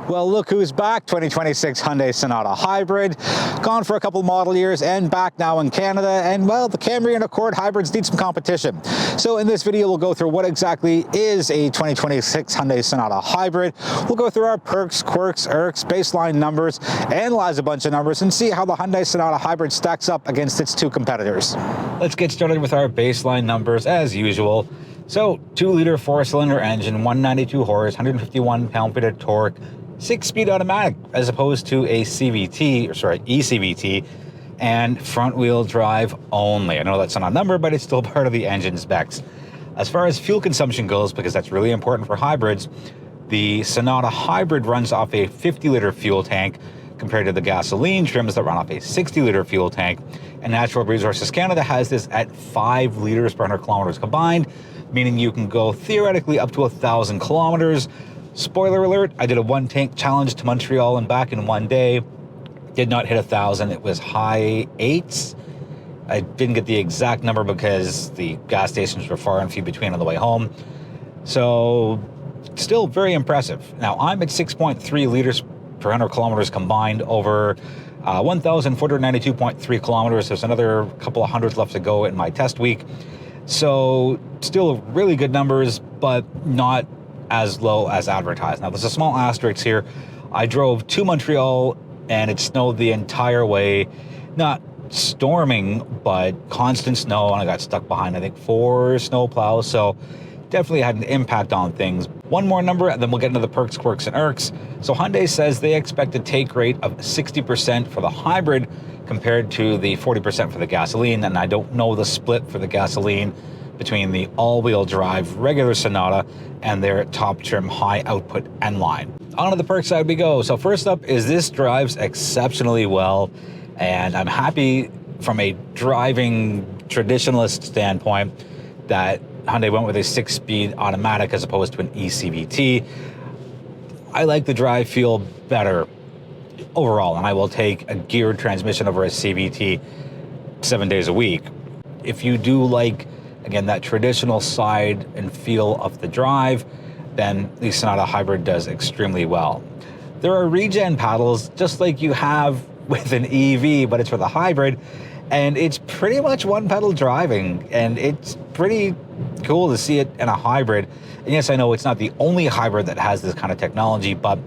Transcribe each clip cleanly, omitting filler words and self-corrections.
Well, look who's back, 2026 Hyundai Sonata Hybrid. Gone for a couple model years and back now in Canada. And well, the Camry and Accord hybrids need some competition. So in this video, we'll go through what exactly is a 2026 Hyundai Sonata Hybrid. We'll go through our perks, quirks, Irks, baseline numbers, analyze a bunch of numbers, and see how the Hyundai Sonata Hybrid stacks up against its two competitors. Let's get started with our baseline numbers as usual. So 2-liter 4-cylinder engine, 192 horse, 151 pound-feet of torque, 6-speed automatic as opposed to a ECVT, and front-wheel drive only. I know that's not a number, but it's still part of the engine specs. As far as fuel consumption goes, because that's really important for hybrids, the Sonata Hybrid runs off a 50-liter fuel tank compared to the gasoline trims that run off a 60-liter fuel tank. And Natural Resources Canada has this at 5 liters per 100 kilometers combined, meaning you can go theoretically up to 1,000 kilometers. Spoiler alert, I did a one-tank challenge to Montreal and back in one day. Did not hit 1,000. It was high 8s. I didn't get the exact number because the gas stations were far and few between on the way home. So, still very impressive. Now, I'm at 6.3 liters per 100 kilometers combined over 1,492.3 kilometers. There's another couple of hundreds left to go in my test week. So, still really good numbers, but not as low as advertised. Now, there's a small asterisk here. I drove to Montreal and it snowed the entire way. Not storming, but constant snow, and I got stuck behind, I think, 4 snow plows, so definitely had an impact on things. One more number, and then we'll get into the perks, quirks, and Irks. So Hyundai says they expect a take rate of 60% for the hybrid compared to the 40% for the gasoline, and I don't know the split for the gasoline between the all-wheel drive regular Sonata and their top trim high output N-Line. On to the perks side we go. So first up is this drives exceptionally well, and I'm happy from a driving traditionalist standpoint that Hyundai went with a 6-speed automatic as opposed to an ECVT. I like the drive feel better overall, and I will take a geared transmission over a CVT 7 days a week. If you do like, again, that traditional side and feel of the drive, then the Sonata Hybrid does extremely well. There are regen paddles just like you have with an EV, but it's for the hybrid, and it's pretty much one pedal driving, and it's pretty cool to see it in a hybrid. And yes, I know it's not the only hybrid that has this kind of technology, but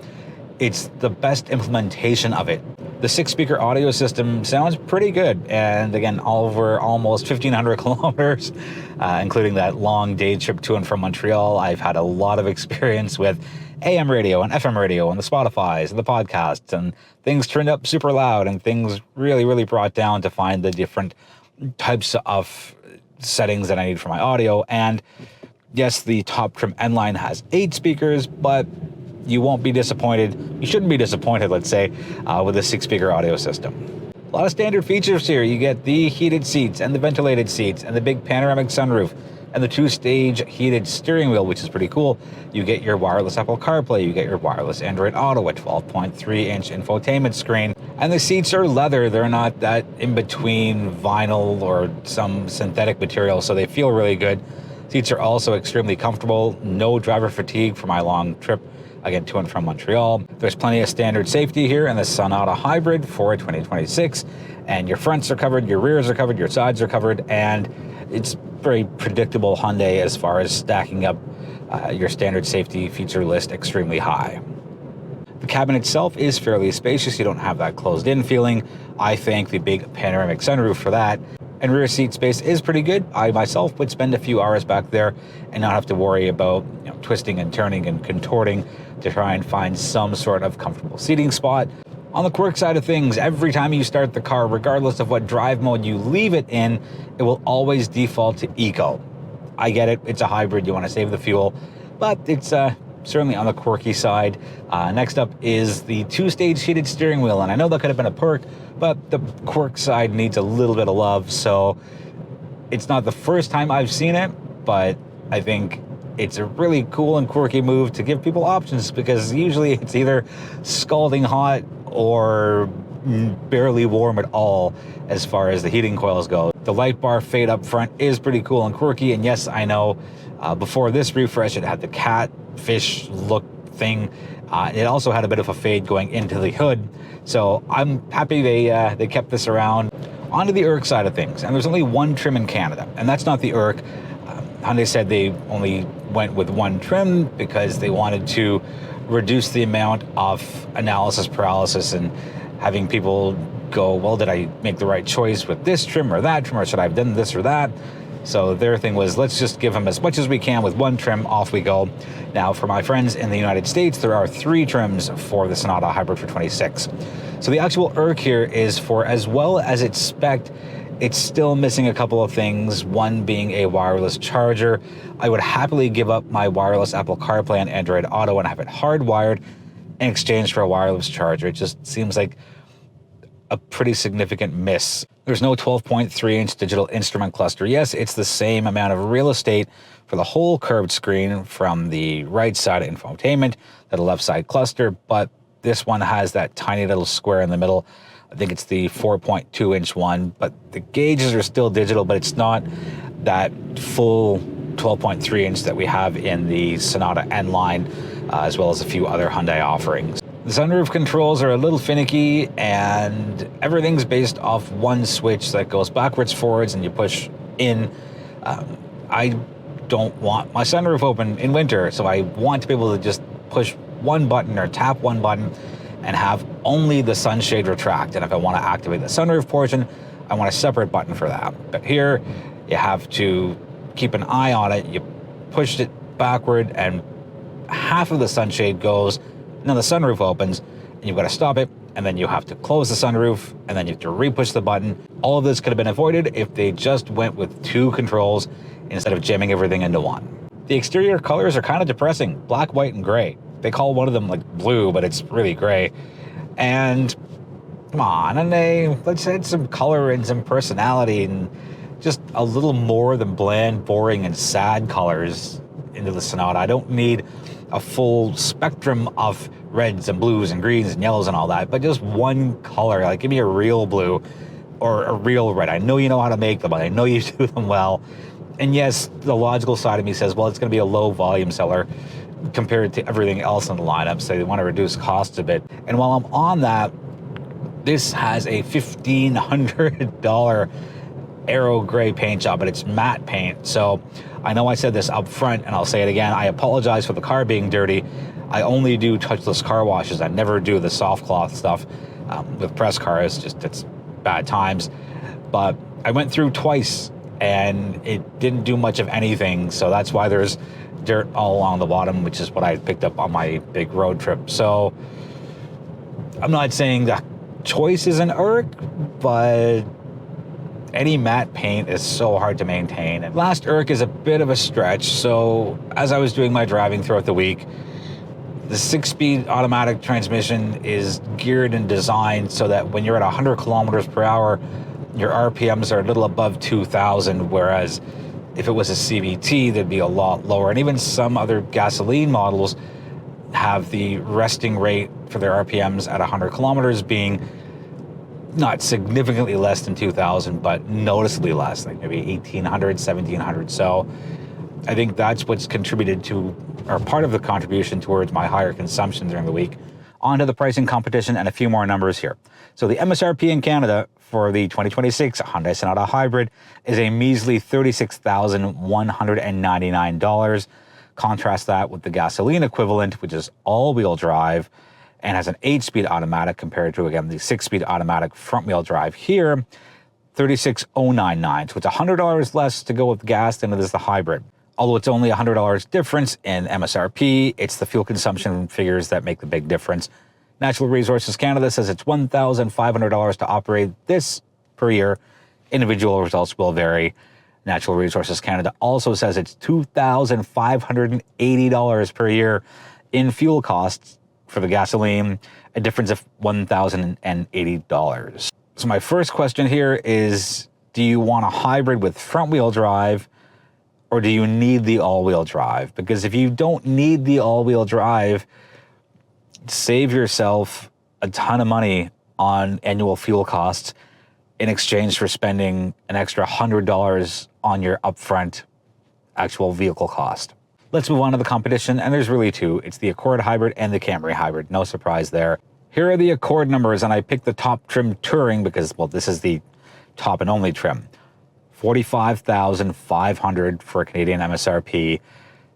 it's the best implementation of it. The 6-speaker audio system sounds pretty good, and again, over almost 1,500 kilometers, including that long day trip to and from Montreal. I've had a lot of experience with AM radio and FM radio and the Spotifys and the podcasts, and things turned up super loud and things really brought down to find the different types of settings that I need for my audio. And yes, the top trim N-Line has 8 speakers, but you won't be disappointed. You shouldn't be disappointed, let's say, with a 6-speaker audio system. A lot of standard features here. You get the heated seats and the ventilated seats and the big panoramic sunroof and the 2-stage heated steering wheel, which is pretty cool. You get your wireless Apple CarPlay. You get your wireless Android Auto, a 12.3-inch infotainment screen. And the seats are leather. They're not that in-between vinyl or some synthetic material, so they feel really good. Seats are also extremely comfortable. No driver fatigue for my long trip, again, to and from Montreal. There's plenty of standard safety here in the Sonata Hybrid for 2026. And your fronts are covered, your rears are covered, your sides are covered, and it's very predictable Hyundai as far as stacking up your standard safety feature list extremely high. The cabin itself is fairly spacious. You don't have that closed-in feeling. I thank the big panoramic sunroof for that. And rear seat space is pretty good. I myself would spend a few hours back there and not have to worry about twisting and turning and contorting to try and find some sort of comfortable seating spot. On the quirk side of things, every time you start the car, regardless of what drive mode you leave it in, it will always default to eco. I get it, it's a hybrid, you want to save the fuel, but it's certainly on the quirky side. Next up is the 2-stage heated steering wheel, and I know that could have been a perk, but the quirk side needs a little bit of love, so it's not the first time I've seen it, but I think it's a really cool and quirky move to give people options, because usually it's either scalding hot or barely warm at all as far as the heating coils go. The light bar fade up front is pretty cool and quirky, and yes, I know before this refresh it had the catfish look thing. It also had a bit of a fade going into the hood. So I'm happy they kept this around. Onto the Irk side of things, and there's only one trim in Canada, and that's not the Irk. Hyundai said they only went with one trim because they wanted to reduce the amount of analysis paralysis and having people go, well, did I make the right choice with this trim or that trim, or should I have done this or that? So their thing was, let's just give them as much as we can with one trim, off we go. Now, for my friends in the United States, there are 3 trims for the Sonata Hybrid for 26. So the actual Irk here is, for as well as it's spec'd, it's still missing a couple of things, one being a wireless charger. I would happily give up my wireless Apple CarPlay and Android Auto and have it hardwired in exchange for a wireless charger. It just seems like a pretty significant miss. There's no 12.3-inch digital instrument cluster. Yes, it's the same amount of real estate for the whole curved screen from the right side infotainment to the left side cluster, but this one has that tiny little square in the middle. I think it's the 4.2-inch one, but the gauges are still digital, but it's not that full 12.3-inch that we have in the Sonata N line, as well as a few other Hyundai offerings. The sunroof controls are a little finicky, and everything's based off one switch that goes backwards, forwards, and you push in. I don't want my sunroof open in winter, so I want to be able to just push one button or tap one button and have only the sunshade retract. And if I want to activate the sunroof portion, I want a separate button for that. But here, you have to keep an eye on it. You pushed it backward and half of the sunshade goes, and then the sunroof opens, and you've got to stop it, and then you have to close the sunroof, and then you have to re-push the button. All of this could have been avoided if they just went with 2 controls instead of jamming everything into one. The exterior colors are kind of depressing, black, white, and gray. They call one of them like blue, but it's really gray. And come on, and let's add some color and some personality and just a little more than bland, boring, and sad colors into the Sonata. I don't need a full spectrum of reds and blues and greens and yellows and all that, but just one color. Like, give me a real blue or a real red. I know you know how to make them, I know you do them well. And yes, the logical side of me says, well, it's going to be a low volume seller compared to everything else in the lineup, so they want to reduce costs a bit. And while I'm on that, this has a $1,500 Aero Gray paint job, but it's matte paint. So I know I said this up front, and I'll say it again. I apologize for the car being dirty. I only do touchless car washes. I never do the soft cloth stuff with press cars. Just, it's bad times. But I went through twice, and it didn't do much of anything. So that's why there's dirt all along the bottom, which is what I picked up on my big road trip. So I'm not saying the choice is an Irk, but any matte paint is so hard to maintain. And last Irk is a bit of a stretch. So as I was doing my driving throughout the week, the 6-speed automatic transmission is geared and designed so that when you're at 100 kilometers per hour, your RPMs are a little above 2,000, whereas if it was a CVT, they'd be a lot lower. And even some other gasoline models have the resting rate for their RPMs at 100 kilometers being not significantly less than 2,000, but noticeably less, like maybe 1,800, 1,700. So I think that's what's contributed to, or part of the contribution towards my higher consumption during the week. On to the pricing competition and a few more numbers here. So the MSRP in Canada for the 2026 Hyundai Sonata Hybrid is a measly $36,199. Contrast that with the gasoline equivalent, which is all-wheel drive and has an 8-speed automatic compared to, again, the 6-speed automatic front-wheel drive here, $36,099. So it's $100 less to go with gas than it is the hybrid. Although it's only $100 difference in MSRP, it's the fuel consumption figures that make the big difference. Natural Resources Canada says it's $1,500 to operate this per year. Individual results will vary. Natural Resources Canada also says it's $2,580 per year in fuel costs for the gasoline, a difference of $1,080. So my first question here is, do you want a hybrid with front-wheel drive, or do you need the all-wheel drive? Because if you don't need the all-wheel drive, save yourself a ton of money on annual fuel costs in exchange for spending an extra $100 on your upfront actual vehicle cost. Let's move on to the competition, and there's really two. It's the Accord Hybrid and the Camry Hybrid. No surprise there. Here are the Accord numbers, and I picked the top trim Touring because, well, this is the top and only trim. $45,500 for Canadian MSRP,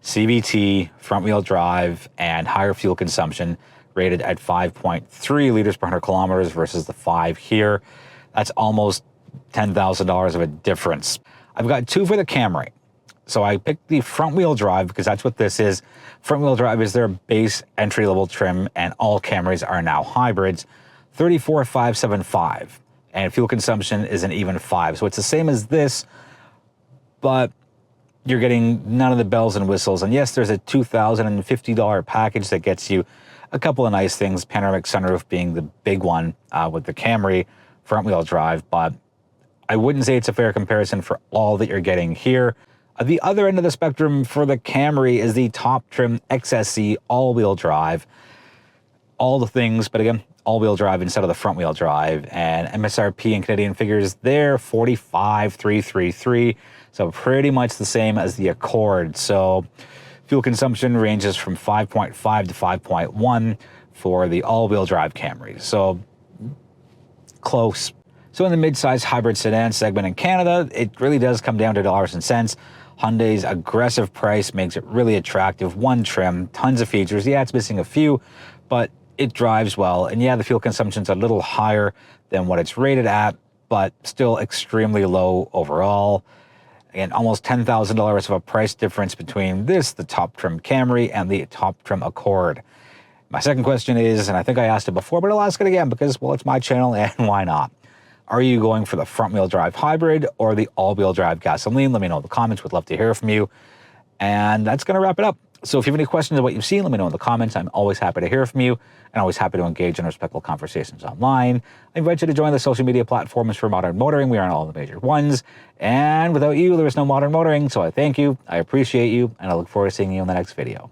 CVT, front-wheel drive, and higher fuel consumption, rated at 5.3 liters per 100 kilometers versus the 5 here. That's almost $10,000 of a difference. I've got two for the Camry. So I picked the front-wheel drive because that's what this is. Front-wheel drive is their base entry-level trim, and all Camrys are now hybrids. 34,575, and fuel consumption is an even 5. So it's the same as this, but you're getting none of the bells and whistles. And yes, there's a $2,050 package that gets you a couple of nice things, panoramic sunroof being the big one with the Camry front-wheel drive, but I wouldn't say it's a fair comparison for all that you're getting here. At the other end of the spectrum for the Camry is the top trim XSE all-wheel drive. All the things, but again, all-wheel drive instead of the front-wheel drive. And MSRP in Canadian figures there, 45,333. So pretty much the same as the Accord. So fuel consumption ranges from 5.5 to 5.1 for the all-wheel drive Camry. So close. So in the mid-size hybrid sedan segment in Canada, it really does come down to dollars and cents. Hyundai's aggressive price makes it really attractive. One trim, tons of features. Yeah, it's missing a few, but it drives well. And yeah, the fuel consumption's a little higher than what it's rated at, but still extremely low overall. Again, almost $10,000 of a price difference between this, the top trim Camry, and the top trim Accord. My second question is, and I think I asked it before, but I'll ask it again because, well, it's my channel and why not? Are you going for the front-wheel drive hybrid or the all-wheel drive gasoline? Let me know in the comments. Would love to hear from you. And that's going to wrap it up. So if you have any questions on what you've seen, let me know in the comments. I'm always happy to hear from you and always happy to engage in respectful conversations online. I invite you to join the social media platforms for modern motoring. We are on all the major ones. And without you, there is no modern motoring. So I thank you, I appreciate you, and I look forward to seeing you in the next video.